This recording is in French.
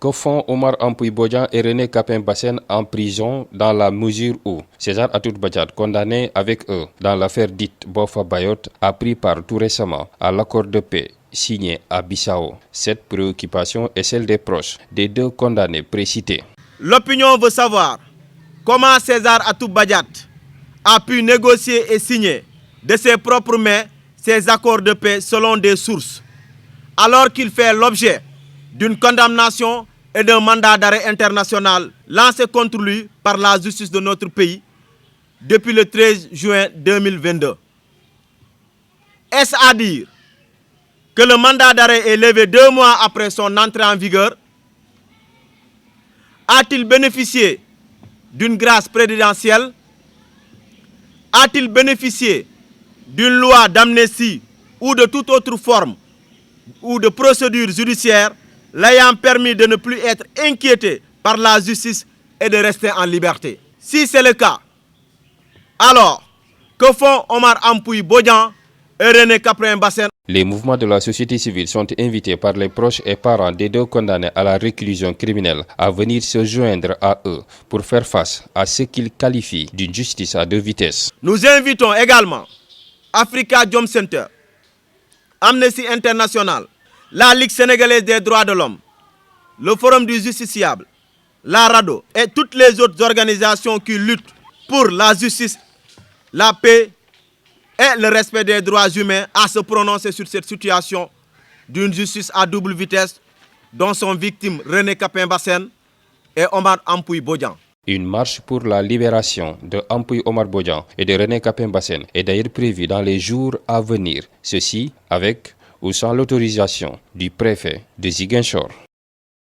Que font Omar Ampoui Bodian et René Capain Bassène en prison dans la mesure où César Atoute Badiate, condamné avec eux dans l'affaire dite Bofa Bayotte, a pris part tout récemment à l'accord de paix signé à Bissau. Cette préoccupation est celle des proches des deux condamnés précités. L'opinion veut savoir comment César Atoute Badiate a pu négocier et signer de ses propres mains ces accords de paix selon des sources, alors qu'il fait l'objet d'une condamnation et d'un mandat d'arrêt international lancé contre lui par la justice de notre pays depuis le 13 juin 2022. Est-ce à dire que le mandat d'arrêt est levé 2 mois après son entrée en vigueur? A-t-il bénéficié d'une grâce présidentielle? A-t-il bénéficié d'une loi d'amnistie ou de toute autre forme ou de procédure judiciaire l'ayant permis de ne plus être inquiété par la justice et de rester en liberté? Si c'est le cas, alors que font Omar Ampoui Bodian et René Capain Bassène? Les mouvements de la société civile sont invités par les proches et parents des deux condamnés à la réclusion criminelle à venir se joindre à eux pour faire face à ce qu'ils qualifient d'une justice à 2 vitesses. Nous invitons également Africa Jom Center, Amnesty International, la Ligue sénégalaise des droits de l'homme, le Forum du justiciable, la RADDHO et toutes les autres organisations qui luttent pour la justice, la paix et le respect des droits humains à se prononcer sur cette situation d'une justice à double vitesse dont sont victimes René Capain Bassène et Omar Ampoui Bodian. Une marche pour la libération de Ampoui Omar Bodian et de René Capain Bassène est d'ailleurs prévue dans les jours à venir, ceci avec ou sans l'autorisation du préfet de Ziguinchor.